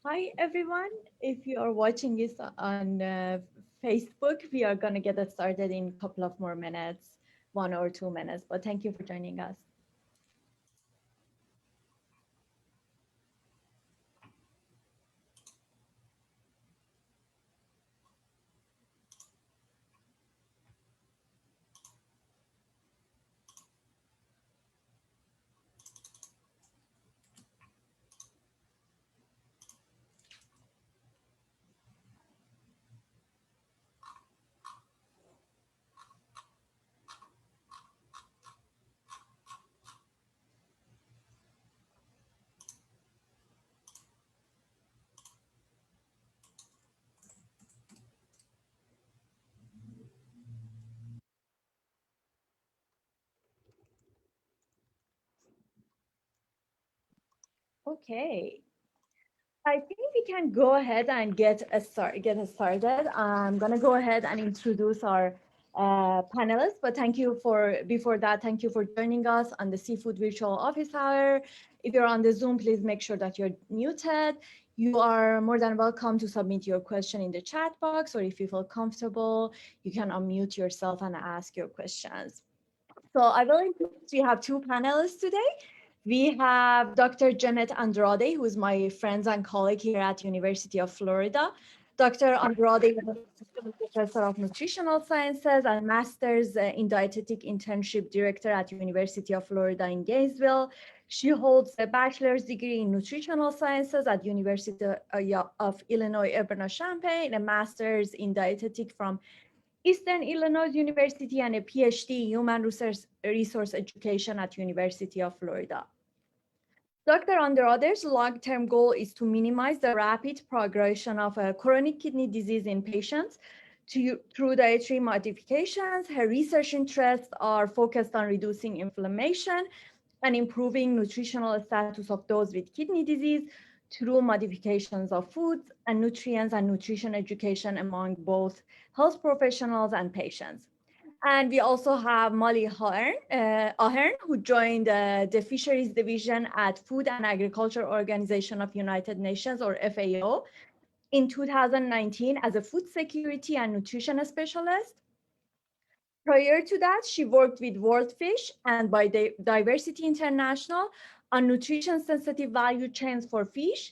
Hi, everyone. If you are watching this on Facebook, we are going to get it started in a couple of more minutes, 1 or 2 minutes, but thank you for joining us. Okay. I think we can go ahead and get started. I'm gonna go ahead and introduce our panelists, but before that, thank you for joining us on the Seafood Virtual Office Hour. If you're on the Zoom, please make sure that you're muted. You are more than welcome to submit your question in the chat box, or if you feel comfortable, you can unmute yourself and ask your questions. So I will introduce, we have two panelists today. We have Dr. Janet Andrade, who is my friend and colleague here at University of Florida. Dr. Andrade is a professor of nutritional sciences and master's in dietetic internship director at University of Florida in Gainesville. She holds a bachelor's degree in nutritional sciences at University of Illinois Urbana-Champaign, a master's in dietetic from Eastern Illinois University, and a PhD in Human Resource Education at University of Florida. Dr. Andrade's long-term goal is to minimize the rapid progression of chronic kidney disease in patients through dietary modifications. Her research interests are focused on reducing inflammation and improving nutritional status of those with kidney disease through modifications of foods and nutrients and nutrition education among both health professionals and patients. And we also have Molly Ahern, who joined the Fisheries Division at Food and Agriculture Organization of United Nations, or FAO, in 2019 as a food security and nutrition specialist. Prior to that, she worked with World Fish and Biodiversity International on nutrition-sensitive value chains for fish,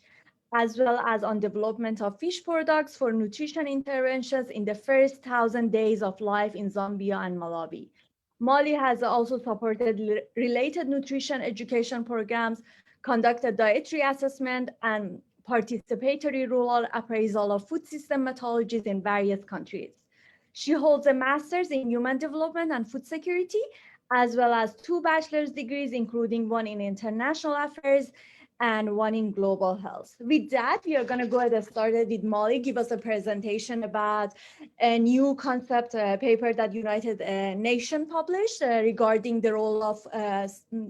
as well as on development of fish products for nutrition interventions in the first 1,000 days of life in Zambia and Malawi. Molly has also supported related nutrition education programs, conducted dietary assessment, and participatory rural appraisal of food system methodologies in various countries. She holds a master's in human development and food security, as well as 2 bachelor's degrees, including one in international affairs and one in global health. With that, we are going to go ahead and start with Molly. Give us a presentation about a new concept paper that United Nations published regarding the role of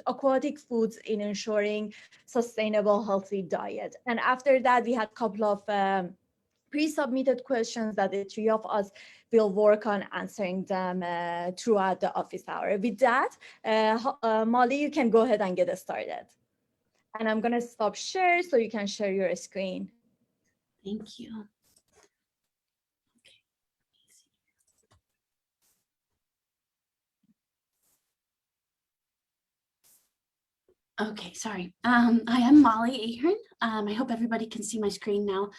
aquatic foods in ensuring sustainable, healthy diet. And after that, we had a couple of pre-submitted questions that the 3 of us will work on answering them throughout the office hour. With that, Molly, you can go ahead and get us started. And I'm going to stop share so you can share your screen. Thank you. Okay, sorry. I am Molly Ahern. I hope everybody can see my screen now.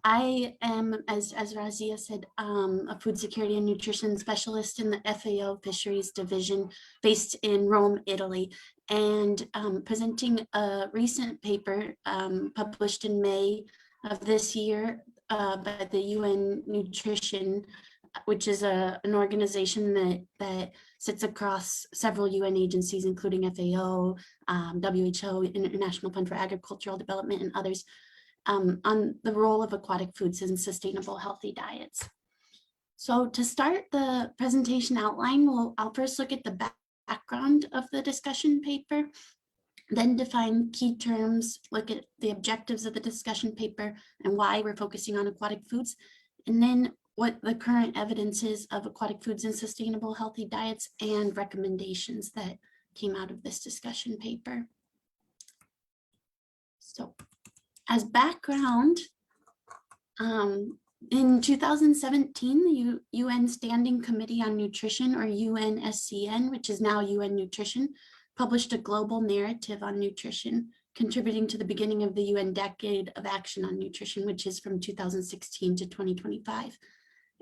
I am, as Razia said, a food security and nutrition specialist in the FAO Fisheries Division based in Rome, Italy, and presenting a recent paper published in May of this year by the UN Nutrition, which is an organization that sits across several UN agencies, including FAO, WHO, International Fund for Agricultural Development, and others, on the role of aquatic foods in sustainable, healthy diets. So to start the presentation outline, I'll first look at the background of the discussion paper, then define key terms, look at the objectives of the discussion paper and why we're focusing on aquatic foods, and then what the current evidence is of aquatic foods in sustainable, healthy diets and recommendations that came out of this discussion paper. So, as background, In 2017, the UN Standing Committee on Nutrition, or UNSCN, which is now UN Nutrition, published a global narrative on nutrition, contributing to the beginning of the UN Decade of Action on Nutrition, which is from 2016 to 2025,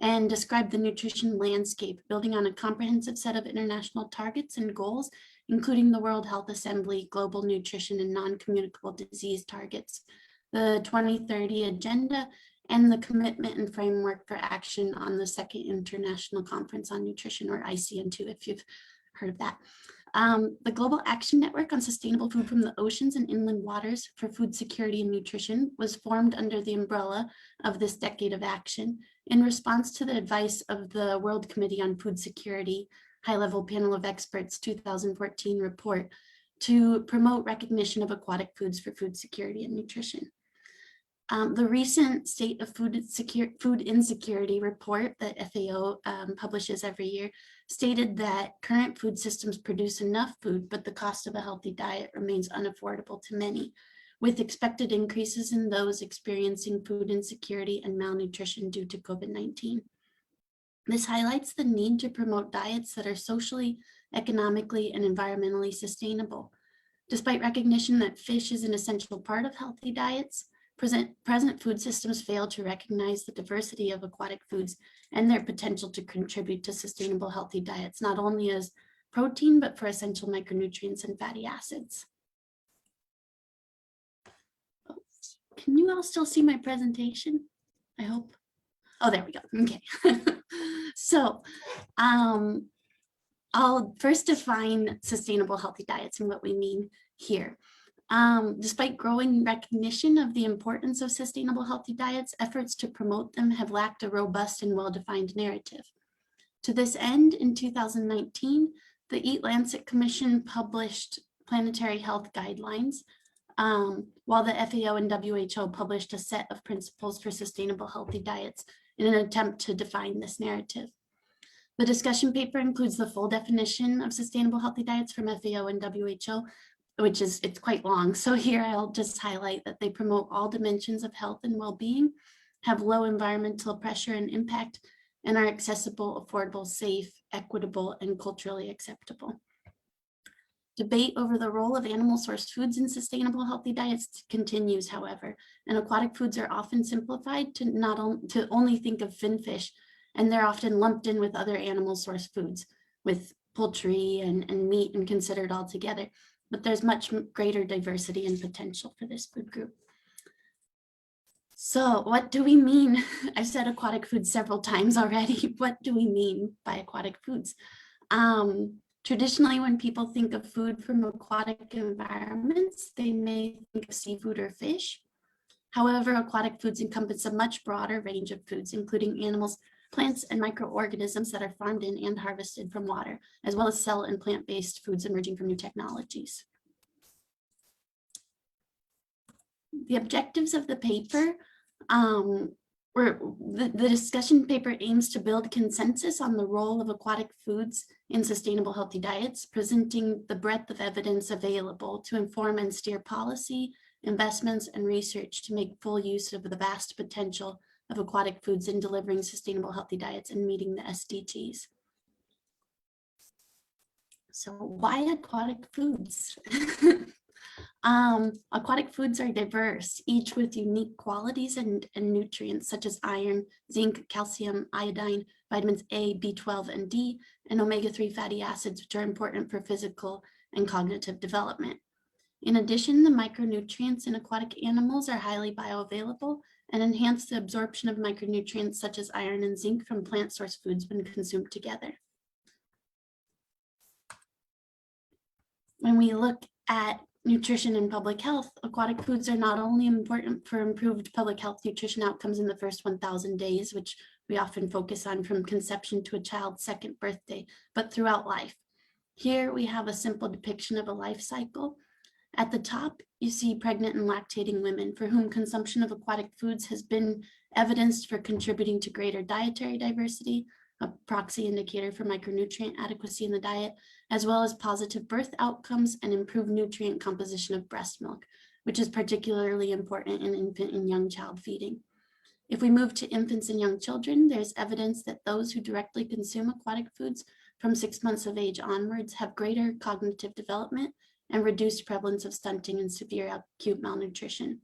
and described the nutrition landscape, building on a comprehensive set of international targets and goals, including the World Health Assembly, global nutrition and non-communicable disease targets, the 2030 Agenda, and the commitment and framework for action on the Second International Conference on Nutrition, or ICN2, if you've heard of that. The Global Action Network on Sustainable Food from the Oceans and Inland Waters for Food Security and Nutrition was formed under the umbrella of this decade of action in response to the advice of the World Committee on Food Security High-Level Panel of Experts 2014 report to promote recognition of aquatic foods for food security and nutrition. The recent State of Food Insecurity report that FAO publishes every year stated that current food systems produce enough food, but the cost of a healthy diet remains unaffordable to many, with expected increases in those experiencing food insecurity and malnutrition due to COVID-19. This highlights the need to promote diets that are socially, economically, and environmentally sustainable. Despite recognition that fish is an essential part of healthy diets, present food systems fail to recognize the diversity of aquatic foods and their potential to contribute to sustainable healthy diets, not only as protein, but for essential micronutrients and fatty acids. Can you all still see my presentation? I hope. Oh, there we go. Okay. So I'll first define sustainable healthy diets and what we mean here. Despite growing recognition of the importance of sustainable healthy diets, efforts to promote them have lacked a robust and well-defined narrative. To this end, in 2019, the Eat Lancet Commission published planetary health guidelines, while the FAO and WHO published a set of principles for sustainable healthy diets in an attempt to define this narrative. The discussion paper includes the full definition of sustainable healthy diets from FAO and WHO, it's quite long. So here I'll just highlight that they promote all dimensions of health and well-being, have low environmental pressure and impact, and are accessible, affordable, safe, equitable, and culturally acceptable. Debate over the role of animal-sourced foods in sustainable healthy diets continues, however, and aquatic foods are often simplified to only think of finfish, and they're often lumped in with other animal-sourced foods, with poultry and meat and considered all together. But there's much greater diversity and potential for this food group. So what do we mean? I've said aquatic foods several times already. What do we mean by aquatic foods? Traditionally, when people think of food from aquatic environments, they may think of seafood or fish. However, aquatic foods encompass a much broader range of foods, including animals, plants, and microorganisms that are farmed in and harvested from water, as well as cell and plant-based foods emerging from new technologies. The objectives of the paper the discussion paper aims to build consensus on the role of aquatic foods in sustainable healthy diets, presenting the breadth of evidence available to inform and steer policy, investments, and research to make full use of the vast potential of aquatic foods in delivering sustainable healthy diets and meeting the SDGs. So why aquatic foods? Aquatic foods are diverse, each with unique qualities and nutrients such as iron, zinc, calcium, iodine, vitamins A, B12, and D, and omega-3 fatty acids, which are important for physical and cognitive development. In addition, the micronutrients in aquatic animals are highly bioavailable and enhance the absorption of micronutrients such as iron and zinc from plant-source foods when consumed together. When we look at nutrition and public health, aquatic foods are not only important for improved public health nutrition outcomes in the first 1,000 days, which we often focus on from conception to a child's second birthday, but throughout life. Here we have a simple depiction of a life cycle. At the top, you see pregnant and lactating women for whom consumption of aquatic foods has been evidenced for contributing to greater dietary diversity, a proxy indicator for micronutrient adequacy in the diet, as well as positive birth outcomes and improved nutrient composition of breast milk, which is particularly important in infant and young child feeding. If we move to infants and young children, there's evidence that those who directly consume aquatic foods from 6 months of age onwards have greater cognitive development and reduced prevalence of stunting and severe acute malnutrition.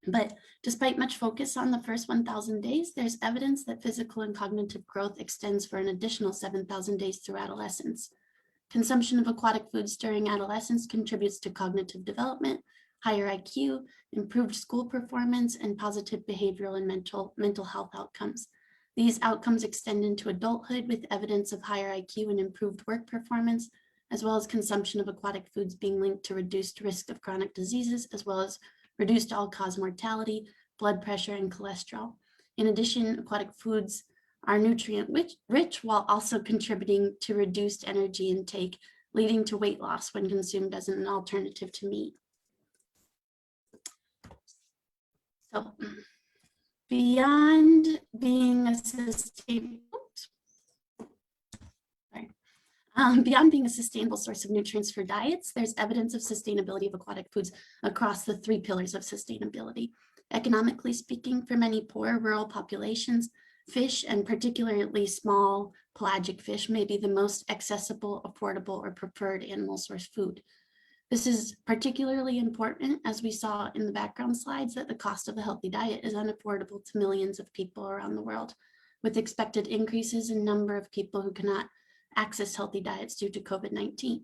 But despite much focus on the first 1,000 days, there's evidence that physical and cognitive growth extends for an additional 7,000 days through adolescence. Consumption of aquatic foods during adolescence contributes to cognitive development, higher IQ, improved school performance, and positive behavioral and mental health outcomes. These outcomes extend into adulthood with evidence of higher IQ and improved work performance, as well as consumption of aquatic foods being linked to reduced risk of chronic diseases, as well as reduced all-cause mortality, blood pressure, and cholesterol. In addition, aquatic foods are nutrient rich while also contributing to reduced energy intake, leading to weight loss when consumed as an alternative to meat. So beyond being a sustainable source of nutrients for diets, there's evidence of sustainability of aquatic foods across the 3 pillars of sustainability. Economically speaking, for many poor rural populations, fish, and particularly small pelagic fish, may be the most accessible, affordable, or preferred animal source food. This is particularly important, as we saw in the background slides, that the cost of a healthy diet is unaffordable to millions of people around the world, with expected increases in number of people who cannot access healthy diets due to COVID-19.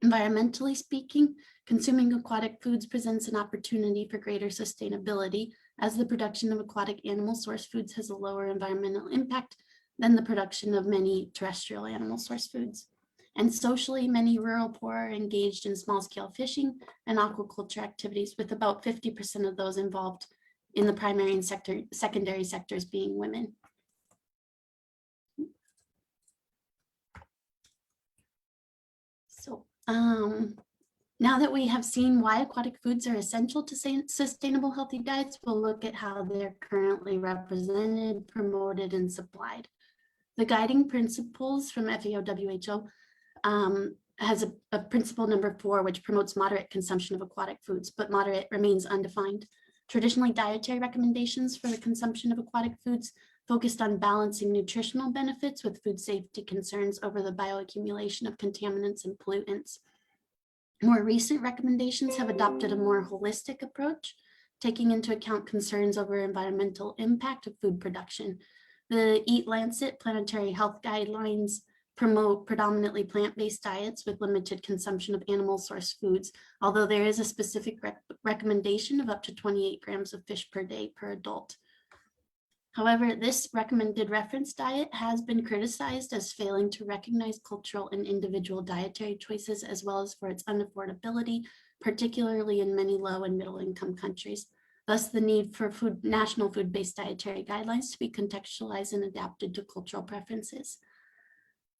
Environmentally speaking, consuming aquatic foods presents an opportunity for greater sustainability, as the production of aquatic animal source foods has a lower environmental impact than the production of many terrestrial animal source foods. And socially, many rural poor are engaged in small-scale fishing and aquaculture activities, with about 50% of those involved in the primary and secondary sectors being women. So now that we have seen why aquatic foods are essential to sustainable healthy diets, we'll look at how they're currently represented, promoted, and supplied. The guiding principles from FAO-WHO has a principle number 4, which promotes moderate consumption of aquatic foods, but moderate remains undefined. Traditionally, dietary recommendations for the consumption of aquatic foods focused on balancing nutritional benefits with food safety concerns over the bioaccumulation of contaminants and pollutants. More recent recommendations have adopted a more holistic approach, taking into account concerns over environmental impact of food production. The Eat Lancet Planetary Health Guidelines promote predominantly plant-based diets with limited consumption of animal source foods, although there is a specific recommendation of up to 28 grams of fish per day per adult. However, this recommended reference diet has been criticized as failing to recognize cultural and individual dietary choices, as well as for its unaffordability, particularly in many low and middle income countries. Thus, the need for national food-based dietary guidelines to be contextualized and adapted to cultural preferences.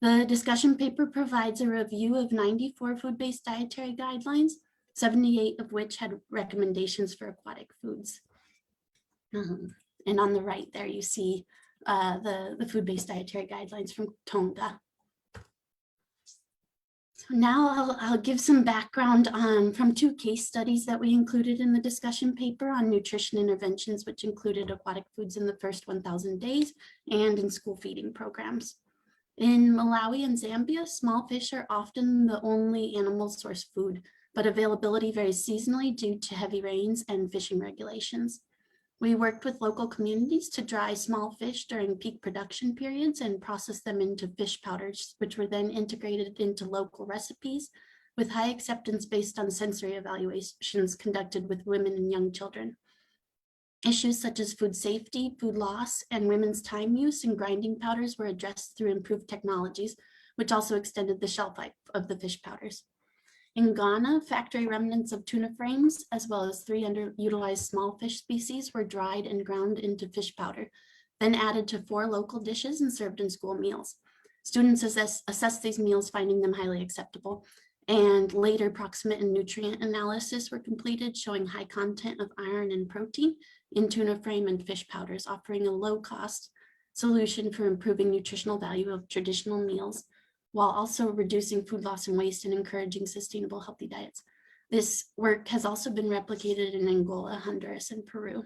The discussion paper provides a review of 94 food-based dietary guidelines, 78 of which had recommendations for aquatic foods. And on the right there, you see the food-based dietary guidelines from Tonga. So now I'll give some background from 2 case studies that we included in the discussion paper on nutrition interventions, which included aquatic foods in the first 1,000 days and in school feeding programs. In Malawi and Zambia, small fish are often the only animal source food, but availability varies seasonally due to heavy rains and fishing regulations. We worked with local communities to dry small fish during peak production periods and process them into fish powders, which were then integrated into local recipes with high acceptance based on sensory evaluations conducted with women and young children. Issues such as food safety, food loss, and women's time use in grinding powders were addressed through improved technologies, which also extended the shelf life of the fish powders. In Ghana, factory remnants of tuna frames, as well as 3 underutilized small fish species, were dried and ground into fish powder, then added to 4 local dishes and served in school meals. Students assessed these meals, finding them highly acceptable, and later proximate and nutrient analysis were completed, showing high content of iron and protein in tuna frame and fish powders, offering a low-cost solution for improving nutritional value of traditional meals, while also reducing food loss and waste and encouraging sustainable healthy diets. This work has also been replicated in Angola, Honduras, and Peru.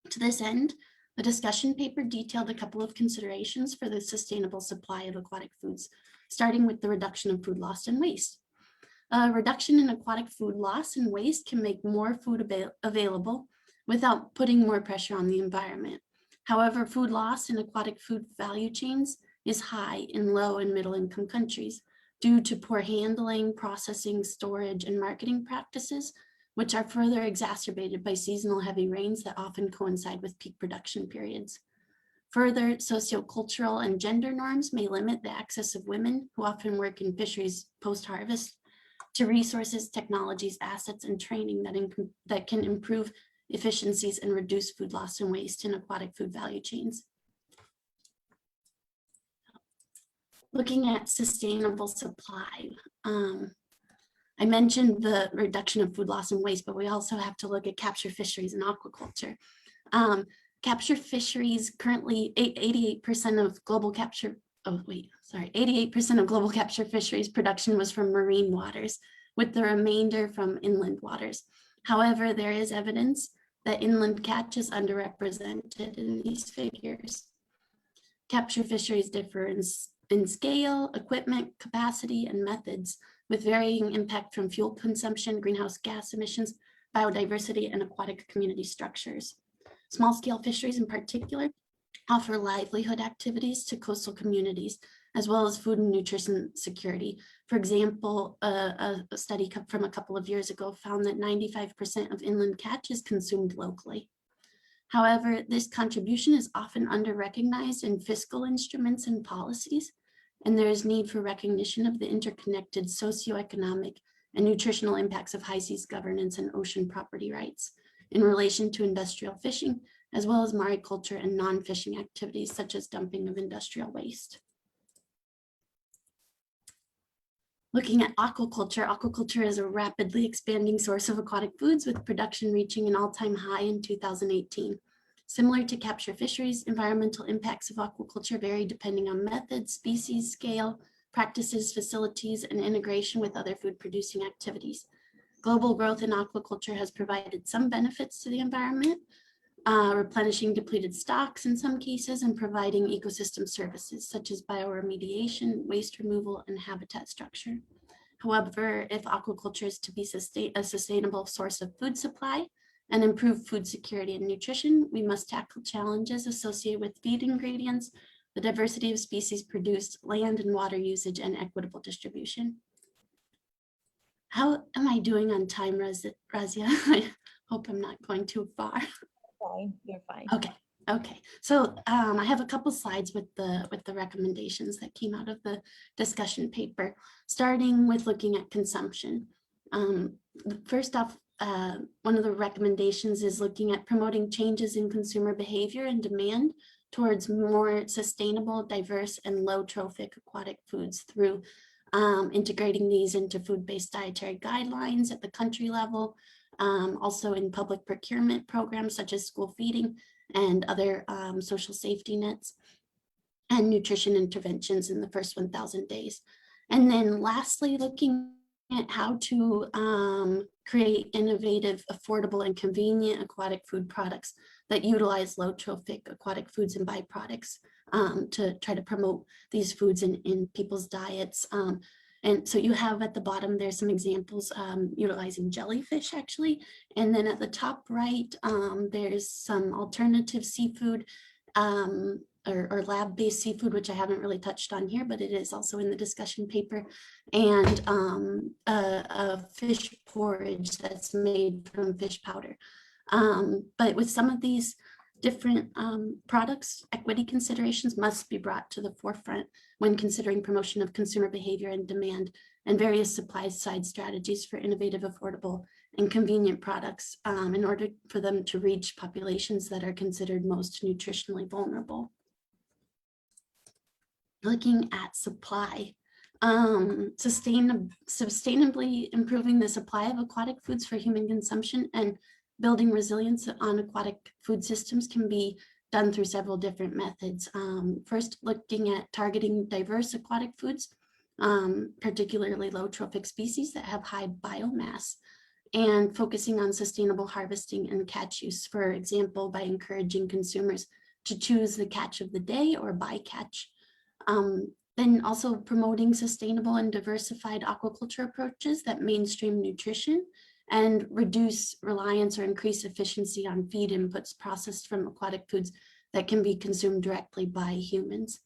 To this end, the discussion paper detailed a couple of considerations for the sustainable supply of aquatic foods, starting with the reduction of food loss and waste. A reduction in aquatic food loss and waste can make more food available without putting more pressure on the environment. However, food loss in aquatic food value chains is high in low and middle income countries due to poor handling, processing, storage, and marketing practices, which are further exacerbated by seasonal heavy rains that often coincide with peak production periods. Further, sociocultural and gender norms may limit the access of women, who often work in fisheries post-harvest, to resources, technologies, assets, and training that can improve efficiencies and reduce food loss and waste in aquatic food value chains. Looking at sustainable supply, I mentioned the reduction of food loss and waste, but we also have to look at capture fisheries and aquaculture. Capture fisheries currently 88% of global capture, 88% of global capture fisheries production was from marine waters, with the remainder from inland waters. However, there is evidence that inland catch is underrepresented in these figures. Capture fisheries differ in scale, equipment, capacity, and methods, with varying impact from fuel consumption, greenhouse gas emissions, biodiversity, and aquatic community structures. Small-scale fisheries in particular offer livelihood activities to coastal communities, as well as food and nutrition security. For example, a study from a couple of years ago found that 95% of inland catch is consumed locally. However, this contribution is often under-recognized in fiscal instruments and policies, and there is need for recognition of the interconnected socioeconomic and nutritional impacts of high seas governance and ocean property rights in relation to industrial fishing, as well as mariculture and non-fishing activities such as dumping of industrial waste. Looking at aquaculture, aquaculture is a rapidly expanding source of aquatic foods, with production reaching an all-time high in 2018. Similar to capture fisheries, environmental impacts of aquaculture vary depending on methods, species, scale, practices, facilities, and integration with other food-producing activities. Global growth in aquaculture has provided some benefits to the environment, replenishing depleted stocks in some cases, and providing ecosystem services such as bioremediation, waste removal, and habitat structure. However, if aquaculture is to be a sustainable source of food supply and improve food security and nutrition, we must tackle challenges associated with feed ingredients, the diversity of species produced, land and water usage, and equitable distribution. How am I doing on time, Razia? I hope I'm not going too far. Fine, you're fine. Okay. So I have a couple slides with the recommendations that came out of the discussion paper, starting with looking at consumption. First off, one of the recommendations is looking at promoting changes in consumer behavior and demand towards more sustainable, diverse, and low trophic aquatic foods through integrating these into food-based dietary guidelines at the country level, also in public procurement programs such as school feeding and other social safety nets, and nutrition interventions in the first 1,000 days. And then lastly, looking at how to create innovative, affordable, and convenient aquatic food products that utilize low trophic aquatic foods and byproducts to try to promote these foods in people's diets. And so you have at the bottom, there's some examples utilizing jellyfish actually. And then at the top right, there's some alternative seafood or lab-based seafood, which I haven't really touched on here, but it is also in the discussion paper, and a fish porridge that's made from fish powder. But with some of these different products, equity considerations must be brought to the forefront when considering promotion of consumer behavior and demand, and various supply side strategies for innovative, affordable, and convenient products in order for them to reach populations that are considered most nutritionally vulnerable. Looking at supply, sustainably improving the supply of aquatic foods for human consumption and building resilience on aquatic food systems can be done through several different methods. First, looking at targeting diverse aquatic foods, particularly low trophic species that have high biomass. and focusing on sustainable harvesting and catch use, for example, by encouraging consumers to choose the catch of the day or bycatch. Then also promoting sustainable and diversified aquaculture approaches that mainstream nutrition and reduce reliance or increase efficiency on feed inputs processed from aquatic foods that can be consumed directly by humans.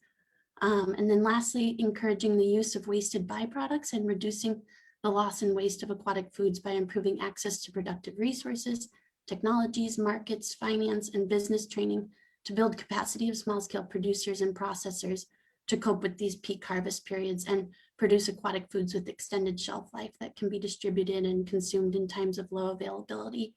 And then lastly, encouraging the use of wasted byproducts and reducing the loss and waste of aquatic foods by improving access to productive resources, technologies, markets, finance, and business training to build capacity of small-scale producers and processors to cope with these peak harvest periods and produce aquatic foods with extended shelf life that can be distributed and consumed in times of low availability.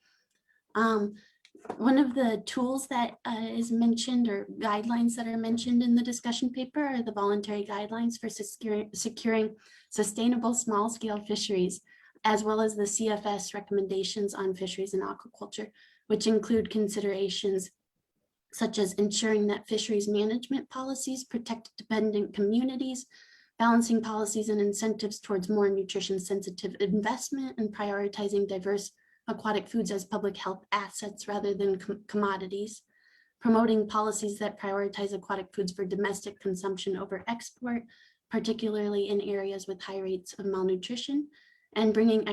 One of the tools that is mentioned, or guidelines that are mentioned in the discussion paper, are the voluntary guidelines for securing sustainable small-scale fisheries, as well as the CFS recommendations on fisheries and aquaculture, which include considerations such as ensuring that fisheries management policies protect dependent communities, balancing policies and incentives towards more nutrition-sensitive investment, and prioritizing diverse aquatic foods as public health assets rather than commodities, promoting policies that prioritize aquatic foods for domestic consumption over export, particularly in areas with high rates of malnutrition, and bringing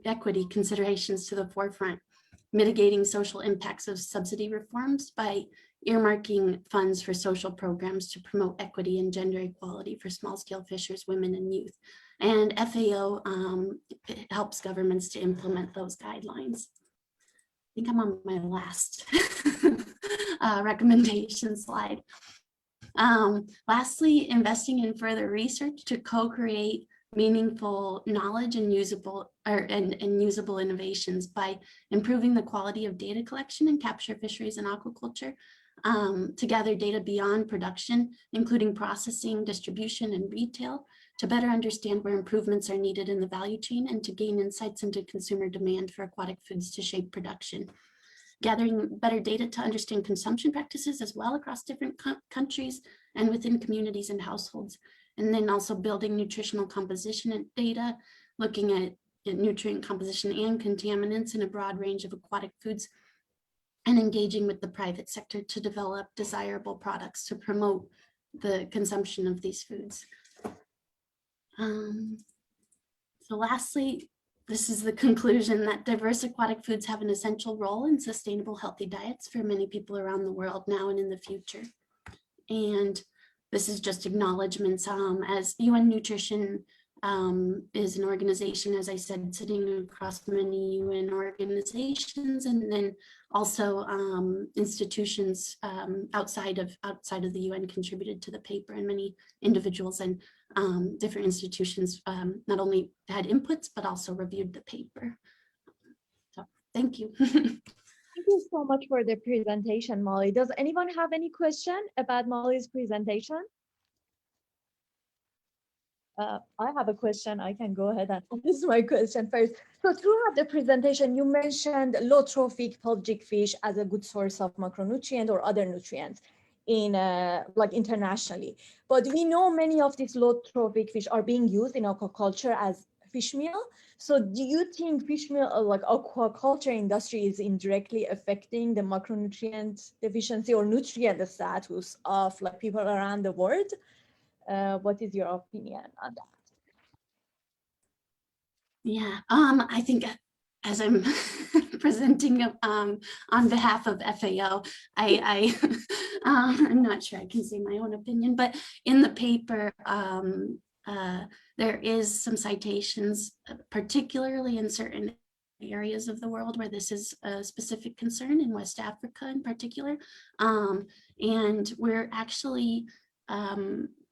equity considerations to the forefront, mitigating social impacts of subsidy reforms by earmarking funds for social programs to promote equity and gender equality for small-scale fishers, women, and youth. And FAO helps governments to implement those guidelines. I think I'm on my last recommendation slide. Lastly, investing in further research to co-create meaningful knowledge and usable innovations by improving the quality of data collection and capture fisheries and aquaculture, to gather data beyond production, including processing, distribution, and retail, to better understand where improvements are needed in the value chain and to gain insights into consumer demand for aquatic foods to shape production. Gathering better data to understand consumption practices as well across different countries and within communities and households. And then also building nutritional composition data, looking at nutrient composition and contaminants in a broad range of aquatic foods, and engaging with the private sector to develop desirable products to promote the consumption of these foods. So lastly, this is the conclusion that diverse aquatic foods have an essential role in sustainable, healthy diets for many people around the world now and in the future. And this is just acknowledgements as UN Nutrition is an organization, as I said, sitting across many UN organizations, and then also institutions outside of the UN contributed to the paper, and many individuals and different institutions not only had inputs but also reviewed the paper. So thank you. Thank you so much for the presentation, Molly. Does anyone have any question about Molly's presentation? I have a question. I can go ahead and ask my question first. So throughout the presentation, you mentioned low trophic pelagic fish as a good source of macronutrient or other nutrients in like internationally. But we know many of these low trophic fish are being used in aquaculture as fish meal. So do you think fish meal, like aquaculture industry, is indirectly affecting the macronutrient deficiency or nutrient status of like people around the world? What is your opinion on that? Yeah, I think as I'm presenting on behalf of FAO, I'm not sure I can say my own opinion, but in the paper, there is some citations, particularly in certain areas of the world where this is a specific concern, in West Africa in particular. And we're actually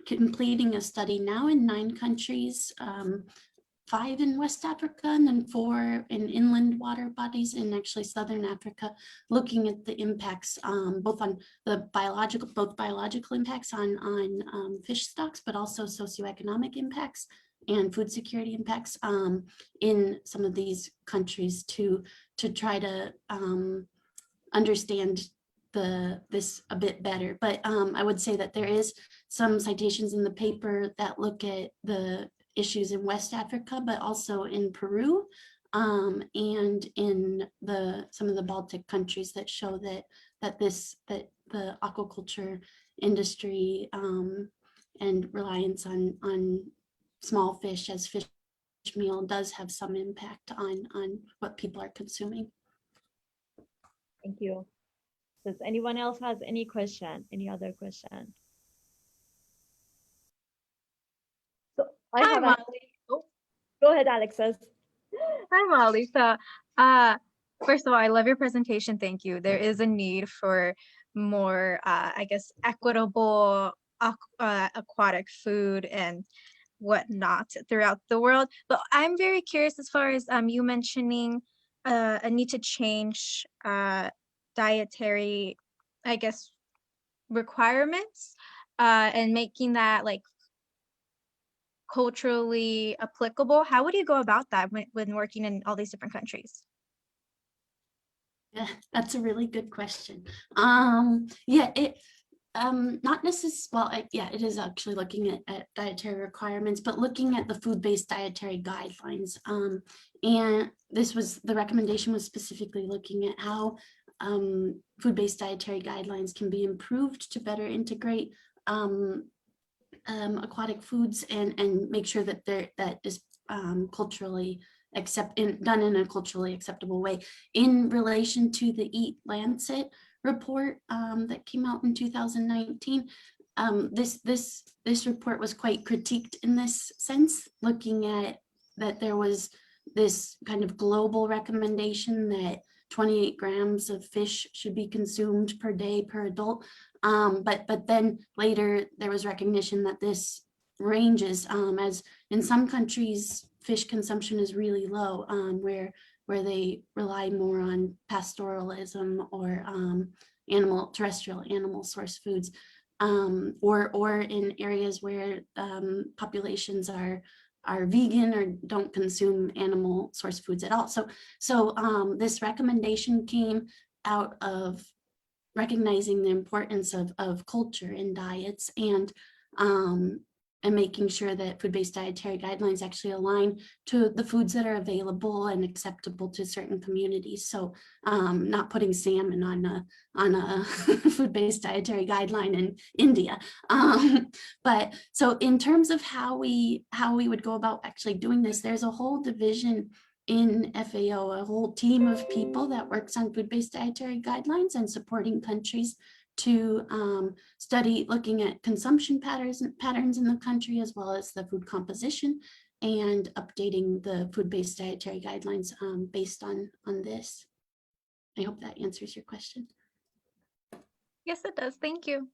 completing a study now in 9 countries, 5 in West Africa and then 4 in inland water bodies in actually Southern Africa, looking at the impacts both on the biological impacts on fish stocks, but also socioeconomic impacts and food security impacts in some of these countries to try to understand this a bit better. But I would say that there is some citations in the paper that look at the issues in West Africa, but also in Peru, and in some of the Baltic countries that show that the aquaculture industry and reliance on small fish as fish meal does have some impact on what people are consuming. Thank you. Does anyone else has any question? Any other question? So I Hi, have Molly. actually. Oh, go ahead, Alexis. Hi, Molly. So, first of all, I love your presentation. Thank you. There is a need for more, I guess, equitable aquatic food and whatnot throughout the world. But I'm very curious as far as you mentioning a need to change dietary, I guess, requirements and making that like culturally applicable. How would you go about that when working in all these different countries? Yeah, that's a really good question. Yeah, not necessarily, well, yeah, it is actually looking at dietary requirements, but looking at the food-based dietary guidelines. And the recommendation was specifically looking at how food-based dietary guidelines can be improved to better integrate aquatic foods and make sure that that is culturally done in a culturally acceptable way. In relation to the Eat Lancet report that came out in 2019, this report was quite critiqued in this sense, looking at that there was this kind of global recommendation that 28 grams of fish should be consumed per day per adult. But then later there was recognition that this ranges, as in some countries fish consumption is really low, where they rely more on pastoralism or terrestrial animal source foods, or in areas where populations are vegan or don't consume animal source foods at all. So this recommendation came out of recognizing the importance of culture in diets and making sure that food-based dietary guidelines actually align to the foods that are available and acceptable to certain communities. So not putting salmon on a food-based dietary guideline in India. But so in terms of how we would go about actually doing this, there's a whole division in FAO, a whole team of people that works on food-based dietary guidelines and supporting countries to study, looking at consumption patterns in the country, as well as the food composition, and updating the food-based dietary guidelines based on this. I hope that answers your question. Yes, it does. Thank you.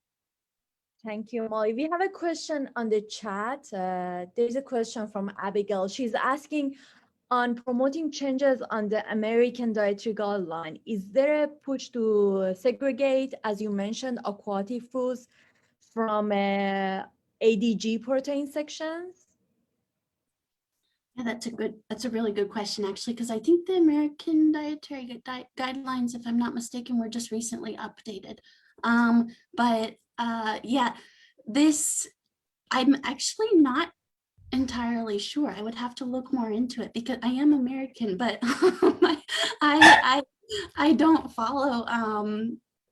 Thank you, Molly. We have a question on the chat. There's a question from Abigail. She's asking, on promoting changes on the American dietary guideline, is there a push to segregate, as you mentioned, aquatic foods from ADG protein sections? Yeah, that's a really good question, actually, because I think the American dietary guidelines, if I'm not mistaken, were just recently updated. Yeah, I'm actually not entirely sure. I would have to look more into it because I am American, but I don't follow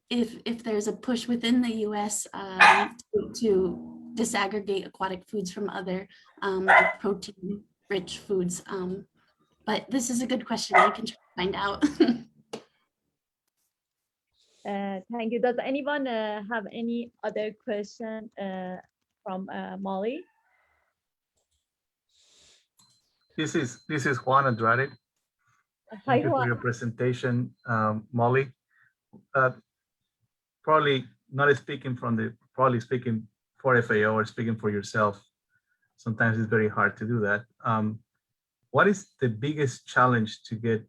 if there's a push within the US to disaggregate aquatic foods from other protein rich foods. But this is a good question. I can try to find out. Thank you. Does anyone have any other question from Molly? This is Juan Andrade. Thank you for your presentation, Molly. Probably not speaking probably speaking for FAO or speaking for yourself. Sometimes it's very hard to do that. What is the biggest challenge to get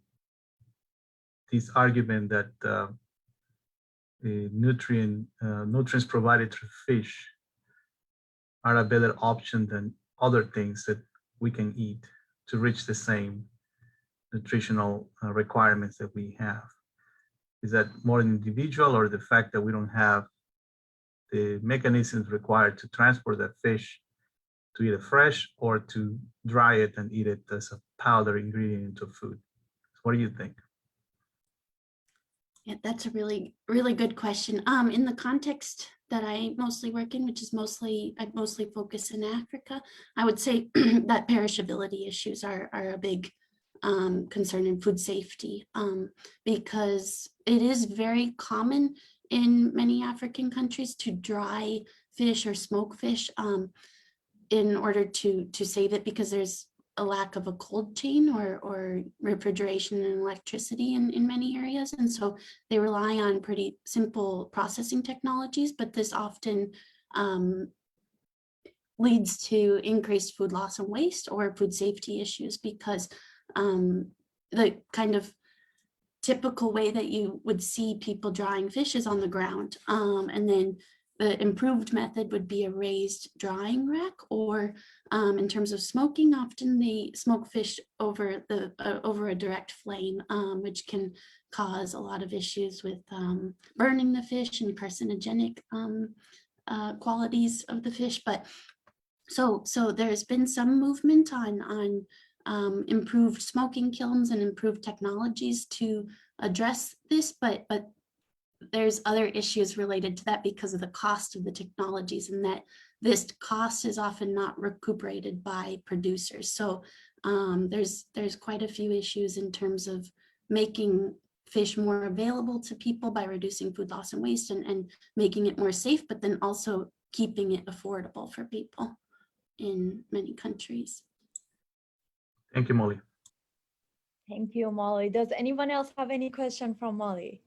this argument that the nutrients provided through fish are a better option than other things that we can eat to reach the same nutritional requirements that we have? Is that more individual, or the fact that we don't have the mechanisms required to transport that fish to eat it fresh or to dry it and eat it as a powder ingredient into food? What do you think? Yeah, that's a really, really good question. In the context that I mostly work in, which is I mostly focus in Africa, I would say that perishability issues are a big concern in food safety, because it is very common in many African countries to dry fish or smoke fish in order to save it, because there's a lack of a cold chain or refrigeration and electricity in many areas. And so they rely on pretty simple processing technologies, but this often leads to increased food loss and waste or food safety issues, because the kind of typical way that you would see people drying fish is on the ground. And then the improved method would be a raised drying rack, or in terms of smoking, often they smoke fish over a direct flame, which can cause a lot of issues with burning the fish and carcinogenic qualities of the fish. But so there's been some movement on improved smoking kilns and improved technologies to address this, but there's other issues related to that because of the cost of the technologies, and that this cost is often not recuperated by producers. So there's quite a few issues in terms of making fish more available to people by reducing food loss and waste, and making it more safe, but then also keeping it affordable for people in many countries. Thank you, Molly. Thank you, Molly. Does anyone else have any question from Molly?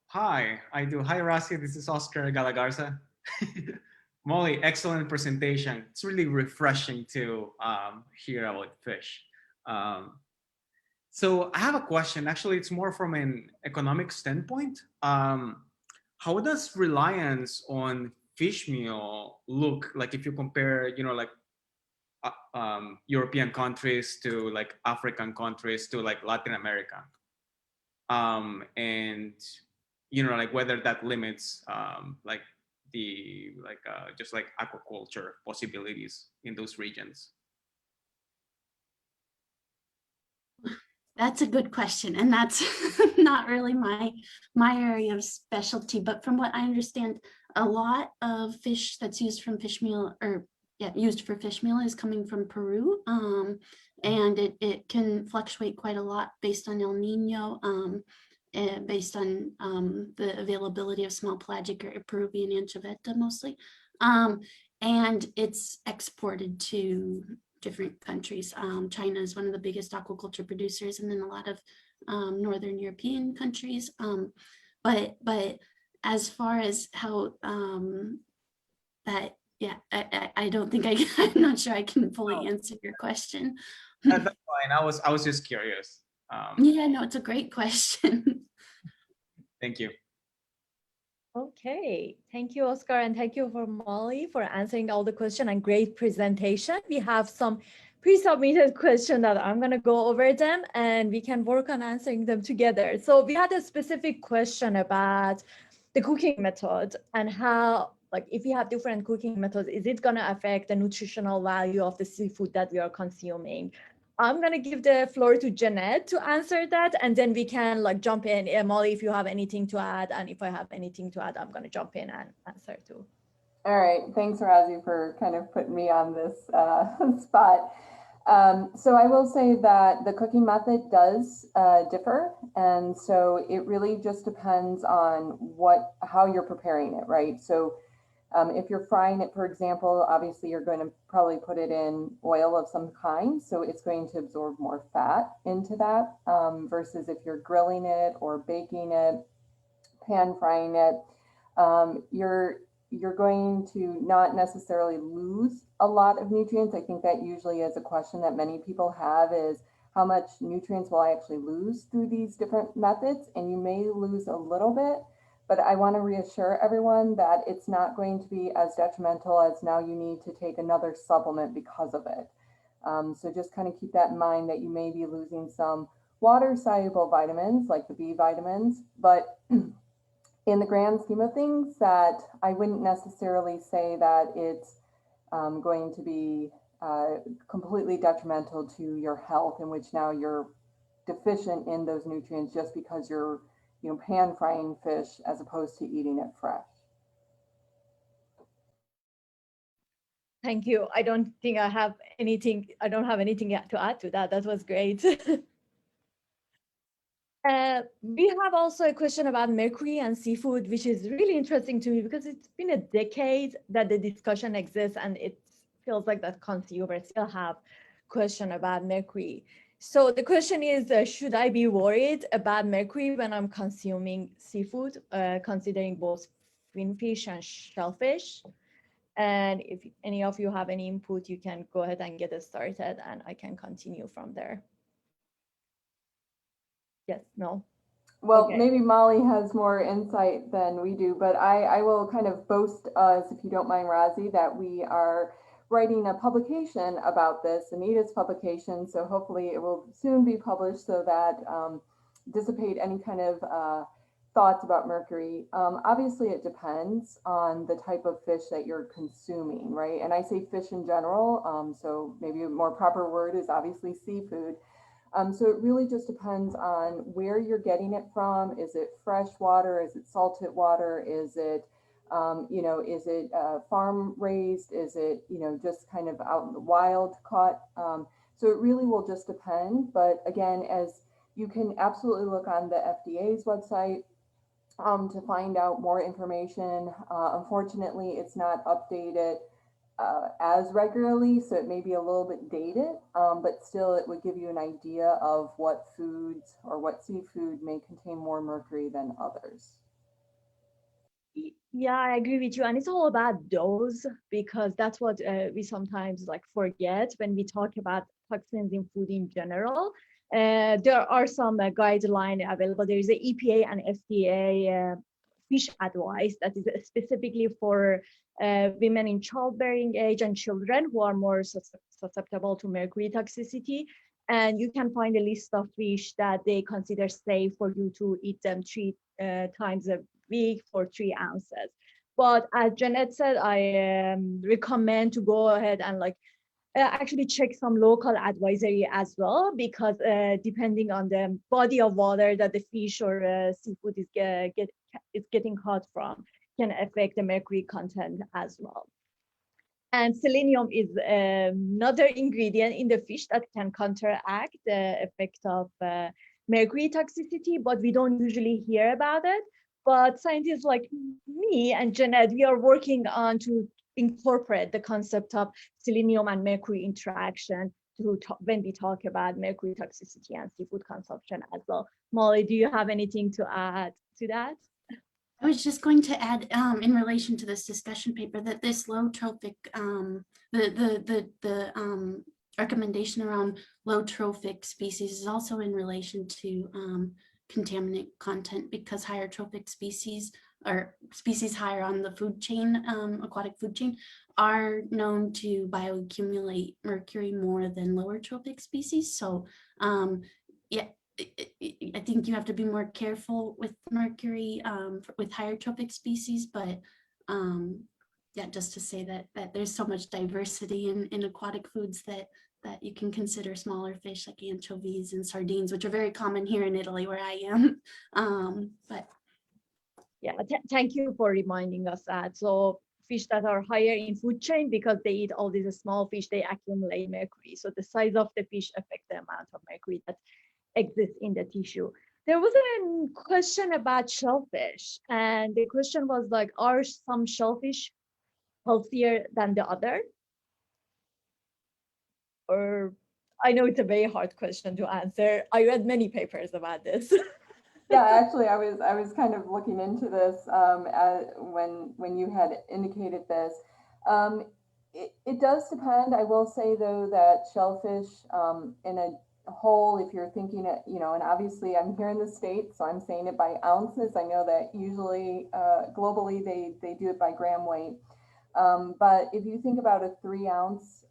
Hi, I do. Hi, Rasi. This is Oscar Galagarza. Molly, excellent presentation. It's really refreshing to hear about fish. So I have a question. Actually, it's more from an economic standpoint. How does reliance on fish meal look like if you compare, like European countries to like African countries to like Latin America? And like whether that limits like the just like aquaculture possibilities in those regions. That's a good question, and that's not really my area of specialty. But from what I understand, a lot of fish that's used from fish meal, or used for fish meal, is coming from Peru, and it can fluctuate quite a lot based on El Nino. Based on the availability of small pelagic or Peruvian anchoveta mostly. And it's exported to different countries. China is one of the biggest aquaculture producers, and then a lot of Northern European countries. But as far as how that, I don't think I'm not sure I can fully answer your question. That's fine. I was just curious. Yeah, no, it's a great question. Thank you. Okay, thank you, Oscar, and thank you for Molly for answering all the questions and great presentation. We have some pre-submitted questions that I'm gonna go over them and we can work on answering them together. So we had a specific question about the cooking method and how, like, if you have different cooking methods, is it gonna affect the nutritional value of the seafood that we are consuming? I'm gonna give the floor to Jeanette to answer that, and then we can like jump in. Molly, if you have anything to add, and if I have anything to add, I'm gonna jump in and answer too. All right, thanks, Razi, for kind of putting me on this spot. So I will say that the cooking method does differ, and so it really just depends on how you're preparing it, right? So if you're frying it, for example, obviously you're going to probably put it in oil of some kind, so it's going to absorb more fat into that versus if you're grilling it or baking it, pan frying it, you're going to not necessarily lose a lot of nutrients. I think that usually is a question that many people have, is how much nutrients will I actually lose through these different methods? And you may lose a little bit, but I want to reassure everyone that it's not going to be as detrimental as now you need to take another supplement because of it. So just kind of keep that in mind, that you may be losing some water-soluble vitamins like the B vitamins, but in the grand scheme of things, that I wouldn't necessarily say that it's going to be completely detrimental to your health, in which now you're deficient in those nutrients just because you're, pan frying fish as opposed to eating it fresh. Thank you. I don't think I have anything. I don't have anything to add to that. That was great. We have also a question about mercury and seafood, which is really interesting to me because it's been a decade that the discussion exists, and it feels like that consumers still have question about mercury. So the question is, should I be worried about mercury when I'm consuming seafood, considering both finfish and shellfish? And if any of you have any input, you can go ahead and get us started, and I can continue from there. Yes, no? Well, Okay. maybe Molly has more insight than we do, but I will kind of boast us, if you don't mind, Razi, that we are writing a publication about this, Anita's publication. So hopefully it will soon be published so that dissipate any kind of thoughts about mercury. Obviously, it depends on the type of fish that you're consuming, right? And I say fish in general, so maybe a more proper word is obviously seafood. So it really just depends on where you're getting it from. Is it fresh water? Is it salted water? Is it, is it farm raised? Is it, just kind of out in the wild caught? So it really will just depend. But again, as you can absolutely look on the FDA's website to find out more information. Unfortunately, it's not updated as regularly, so it may be a little bit dated, but still it would give you an idea of what foods or what seafood may contain more mercury than others. Yeah, I agree with you. And it's all about dose, because that's what we sometimes forget when we talk about toxins in food in general. There are some guidelines available. There is the EPA and FDA fish advice that is specifically for women in childbearing age and children who are more susceptible to mercury toxicity. And you can find a list of fish that they consider safe for you to eat them 3 times a week for 3 ounces. But as Jeanette said, I recommend to go ahead and actually check some local advisory as well, because depending on the body of water that the fish or seafood is getting caught from can affect the mercury content as well. And selenium is another ingredient in the fish that can counteract the effect of mercury toxicity, but we don't usually hear about it. But scientists like me and Jeanette, we are working on to incorporate the concept of selenium and mercury interaction when we talk about mercury toxicity and seafood consumption as well. Molly, do you have anything to add to that? I was just going to add, in relation to this discussion paper, that this low trophic, the recommendation around low trophic species is also in relation to contaminant content, because higher trophic species or species higher on the food chain, aquatic food chain, are known to bioaccumulate mercury more than lower trophic species. So yeah, I think you have to be more careful with mercury with higher trophic species, but yeah, just to say that there's so much diversity in aquatic foods that you can consider smaller fish like anchovies and sardines, which are very common here in Italy where I am. But yeah, thank you for reminding us that. So fish that are higher in food chain, because they eat all these small fish, they accumulate mercury. So the size of the fish affects the amount of mercury that exists in the tissue. There was a question about shellfish, and the question was are some shellfish healthier than the other? Or I know it's a very hard question to answer. I read many papers about this. Yeah, actually, I was kind of looking into this when you had indicated this. It does depend. I will say though that shellfish in a whole, if you're thinking it, and obviously I'm here in the States, so I'm saying it by ounces. I know that usually globally they do it by gram weight. But if you think about a 3-ounce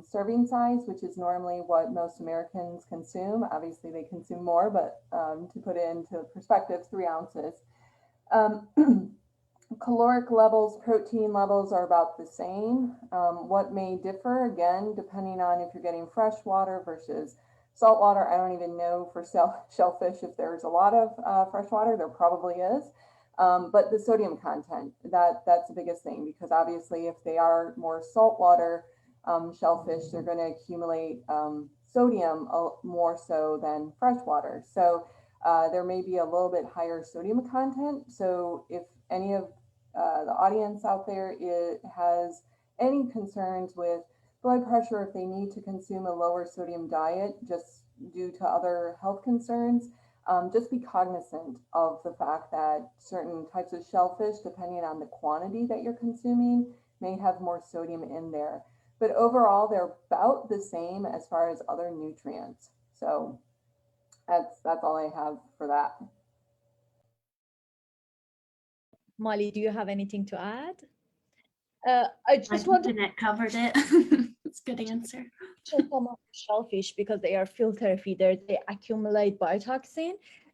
serving size, which is normally what most Americans consume, obviously they consume more, but to put it into perspective, 3 ounces. caloric levels, protein levels are about the same. What may differ, again, depending on if you're getting fresh water versus salt water. I don't even know for shellfish if there's a lot of fresh water. There probably is. But the sodium content, that's the biggest thing, because obviously if they are more saltwater shellfish, they're going to accumulate sodium more so than fresh water. So there may be a little bit higher sodium content. So if any of the audience out there has any concerns with blood pressure, if they need to consume a lower sodium diet just due to other health concerns, just be cognizant of the fact that certain types of shellfish, depending on the quantity that you're consuming, may have more sodium in there. But overall, they're about the same as far as other nutrients. So that's all I have for that. Molly, do you have anything to add? I just want to Jeanette covered it. That's a good answer. some of shellfish, because they are filter feeders, they accumulate biotoxin,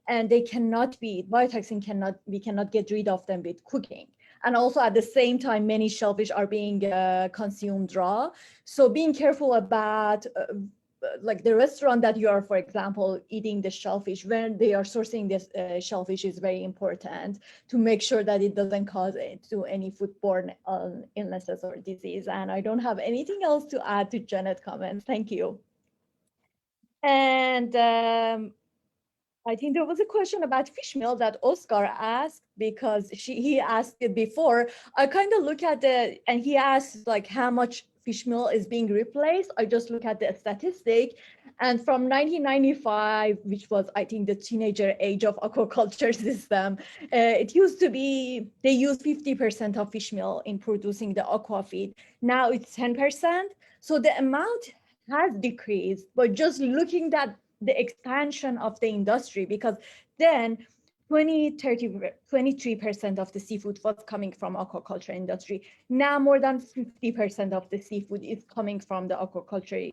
and they cannot be, biotoxin we cannot get rid of them with cooking. And also at the same time, many shellfish are being consumed raw. So being careful about like the restaurant that you are, for example, eating the shellfish, when they are sourcing this shellfish, is very important to make sure that it doesn't cause it to any foodborne illnesses or disease. And I don't have anything else to add to Janet's comments. Thank you. And I think there was a question about fish meal that Oscar asked, because he asked it before. I kind of look at the, and he asked like how much fish meal is being replaced. I just look at the statistic, and from 1995, which was I think the teenager age of aquaculture system, it used to be they use 50% of fish meal in producing the aqua feed. Now it's 10%. So the amount has decreased, but just looking at the expansion of the industry, because then 23% of the seafood was coming from aquaculture industry. Now more than 50% of the seafood is coming from the aquaculture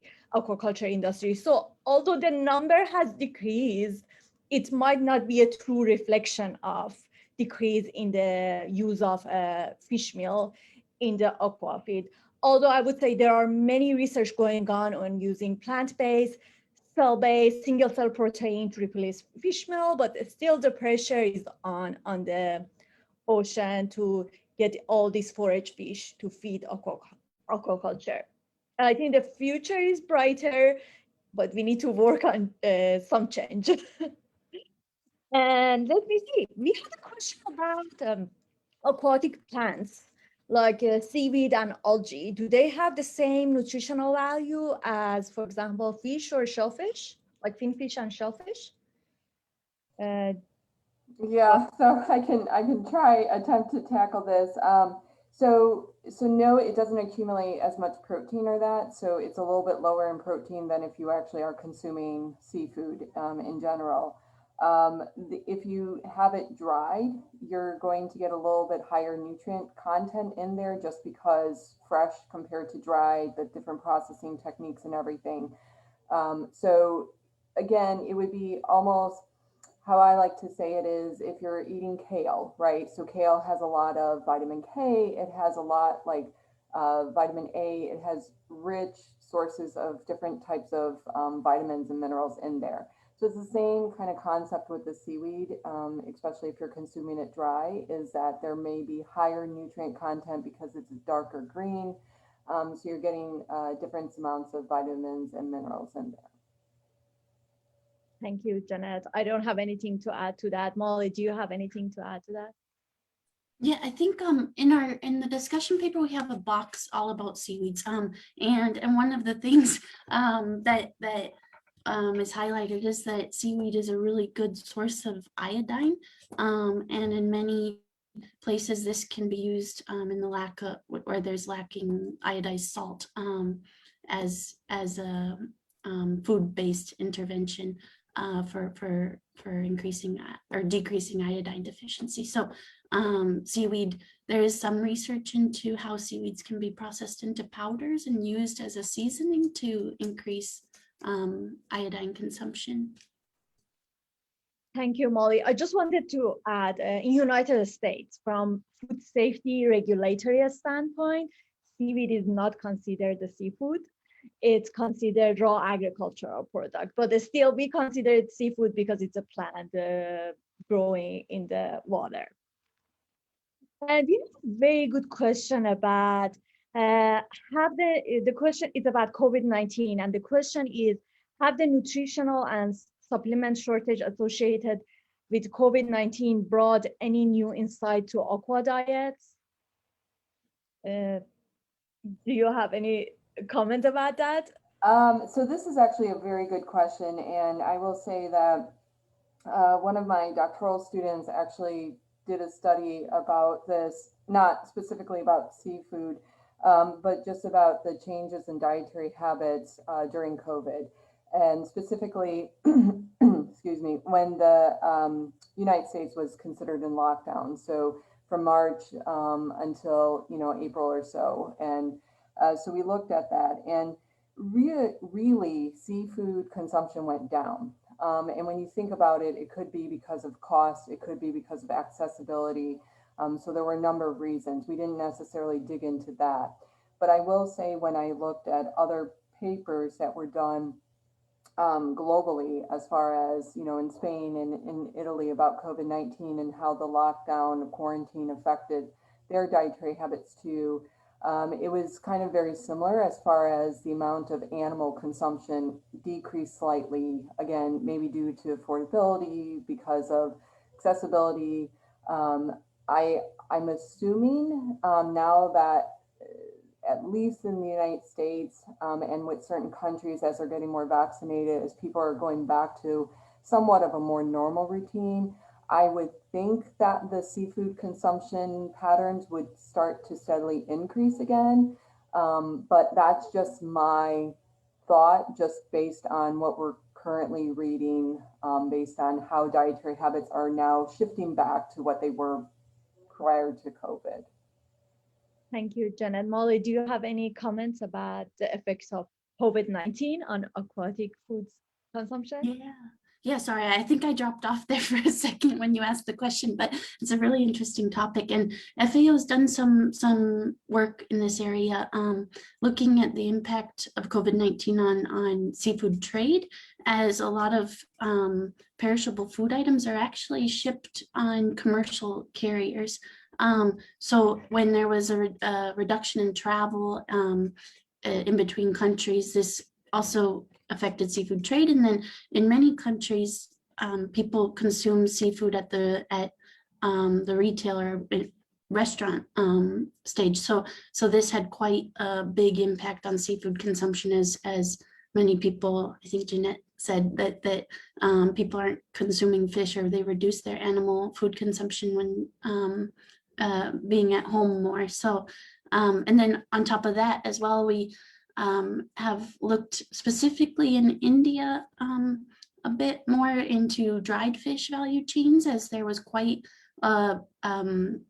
industry. So although the number has decreased, it might not be a true reflection of decrease in the use of fish meal in the aqua feed. Although I would say there are many research going on using plant-based, cell-based, single-cell protein to replace fish meal, but still the pressure is on the ocean to get all these forage fish to feed aquaculture. And I think the future is brighter, but we need to work on some change. And let me see, we had a question about aquatic plants like seaweed and algae. Do they have the same nutritional value as, for example, fish or shellfish, like finfish and shellfish? Yeah, so I can attempt to tackle this. So no, it doesn't accumulate as much protein or that. So it's a little bit lower in protein than if you actually are consuming seafood in general. If you have it dried, you're going to get a little bit higher nutrient content in there, just because fresh compared to dried, the different processing techniques and everything. So again, it would be almost, how I like to say it is, if you're eating kale, right? So kale has a lot of vitamin K, it has a lot like vitamin A, it has rich sources of different types of vitamins and minerals in there. So it's the same kind of concept with the seaweed, especially if you're consuming it dry, is that there may be higher nutrient content because it's darker green. So you're getting different amounts of vitamins and minerals in there. Thank you, Jeanette. I don't have anything to add to that. Molly, do you have anything to add to that? Yeah, I think in the discussion paper we have a box all about seaweeds. And one of the things that is highlighted is that seaweed is a really good source of iodine, and in many places this can be used in the lack of, where there's lacking iodized salt, as a food-based intervention for increasing or decreasing iodine deficiency. So seaweed, there is some research into how seaweeds can be processed into powders and used as a seasoning to increase iodine consumption. Thank you, Molly. I just wanted to add, in United States, from food safety regulatory standpoint, seaweed is not considered a seafood. It's considered raw agricultural product, but still we consider it seafood because it's a plant growing in the water. And we have a very good question about the question is about COVID-19, and the question is, have the nutritional and supplement shortage associated with COVID-19 brought any new insight to aqua diets? Do you have any comment about that? So this is actually a very good question, and I will say that one of my doctoral students actually did a study about this, not specifically about seafood, but just about the changes in dietary habits during COVID. And specifically, excuse me, when the United States was considered in lockdown. So from March until, April or so. And so we looked at that, and really seafood consumption went down. And when you think about it, it could be because of cost, it could be because of accessibility. So there were a number of reasons. We didn't necessarily dig into that. But I will say, when I looked at other papers that were done globally, as far as, in Spain and in Italy about COVID-19 and how the lockdown quarantine affected their dietary habits too, it was kind of very similar as far as the amount of animal consumption decreased slightly, again, maybe due to affordability, because of accessibility. I'm assuming now that at least in the United States and with certain countries, as they're getting more vaccinated, as people are going back to somewhat of a more normal routine, I would think that the seafood consumption patterns would start to steadily increase again. But that's just my thought, just based on what we're currently reading, based on how dietary habits are now shifting back to what they were prior to COVID. Thank you, Jen. And Molly, do you have any comments about the effects of COVID-19 on aquatic foods consumption? Yeah, sorry, I think I dropped off there for a second when you asked the question, but it's a really interesting topic. And FAO has done some work in this area, looking at the impact of COVID-19 on seafood trade, as a lot of perishable food items are actually shipped on commercial carriers. So when there was a reduction in travel in between countries, this also affected seafood trade. And then in many countries, people consume seafood at the retailer restaurant stage. So this had quite a big impact on seafood consumption, as many people, I think Jeanette said, that people aren't consuming fish, or they reduce their animal food consumption when being at home more. So and then on top of that as well, we have looked specifically in India a bit more into dried fish value chains, as there was quite an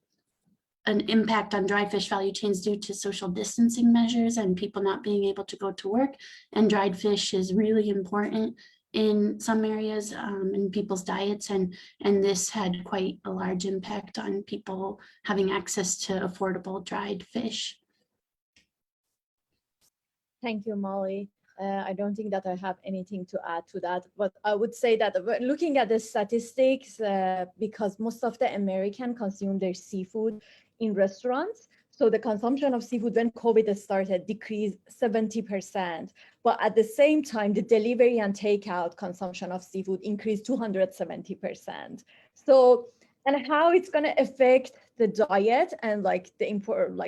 impact on dried fish value chains due to social distancing measures and people not being able to go to work. And dried fish is really important in some areas in people's diets, and this had quite a large impact on people having access to affordable dried fish. Thank you, Molly. I don't think that I have anything to add to that, but I would say that looking at the statistics, because most of the Americans consume their seafood in restaurants, so the consumption of seafood when COVID started decreased 70%, but at the same time, the delivery and takeout consumption of seafood increased 270%. So, and how it's going to affect the diet and like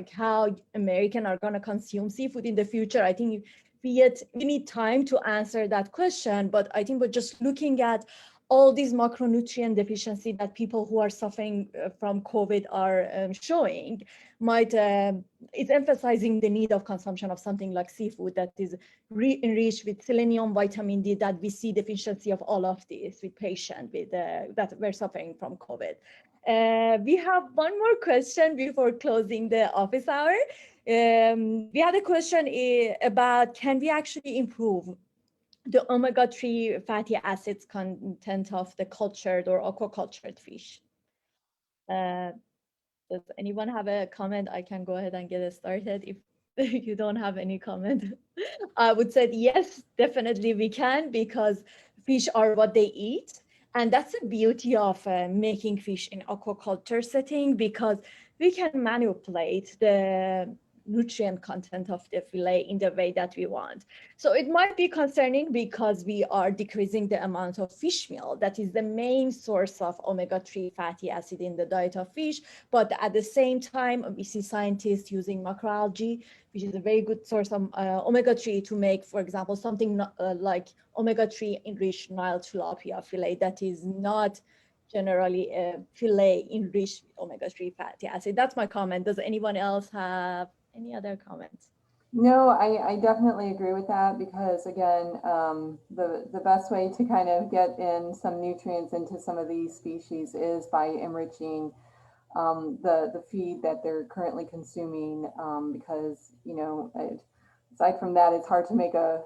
how Americans are going to consume seafood in the future, I think we need time to answer that question. But I think we're just looking at all these macronutrient deficiency that people who are suffering from COVID are showing, it's emphasizing the need of consumption of something like seafood that is enriched with selenium, vitamin D, that we see deficiency of all of these with patients with that were suffering from COVID. We have one more question before closing the office hour. We had a question about, can we actually improve the omega-3 fatty acids content of the cultured or aquacultured fish. Does anyone have a comment? I can go ahead and get it started if you don't have any comment. I would say yes, definitely we can, because fish are what they eat. And that's the beauty of making fish in aquaculture setting, because we can manipulate the nutrient content of the fillet in the way that we want. So it might be concerning because we are decreasing the amount of fish meal. That is the main source of omega-3 fatty acid in the diet of fish. But at the same time, we see scientists using macroalgae, which is a very good source of omega-3 to make, for example, something like omega-3 enriched Nile tilapia fillet that is not generally a fillet enriched with omega-3 fatty acid. That's my comment. Does anyone else have any other comments? No, I definitely agree with that, because again, the best way to kind of get in some nutrients into some of these species is by enriching the feed that they're currently consuming, because, you know, aside from that, it's hard to make a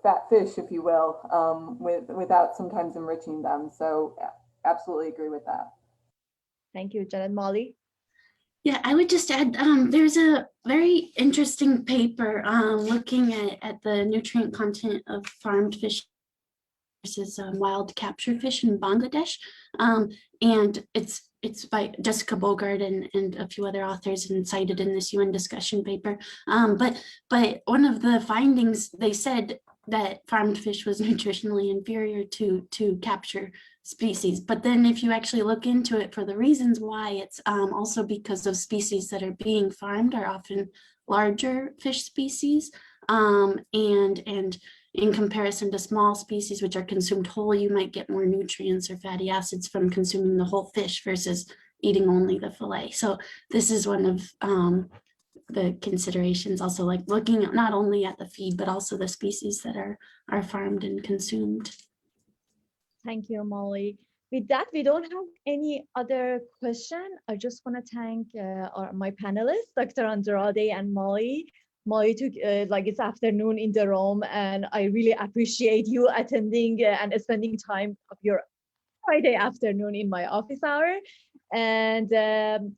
fat fish, if you will, without sometimes enriching them. So absolutely agree with that. Thank you, Janet. Molly? Yeah, I would just add, there's a very interesting paper looking at the nutrient content of farmed fish versus wild capture fish in Bangladesh. And it's by Jessica Bogart and a few other authors, and cited in this UN discussion paper. But one of the findings, they said that farmed fish was nutritionally inferior to capture species. But then if you actually look into it for the reasons why, it's also because of species that are being farmed are often larger fish species, and in comparison to small species which are consumed whole, you might get more nutrients or fatty acids from consuming the whole fish versus eating only the fillet. So this is one of the considerations, also like looking at not only at the feed, but also the species that are farmed and consumed. Thank you, Molly. With that, we don't have any other question. I just want to thank my panelists, Dr. Andrade and Molly. Molly took like it's afternoon in the Rome, and I really appreciate you attending and spending time of your Friday afternoon in my office hour. And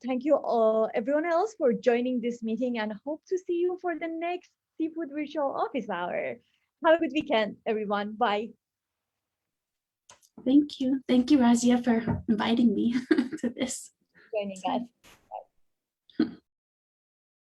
thank you all, everyone else, for joining this meeting, and hope to see you for the next Seafood Virtual Office Hour. Have a good weekend, everyone. Bye. Thank you. Thank you, Razia, for inviting me to this. Joining us.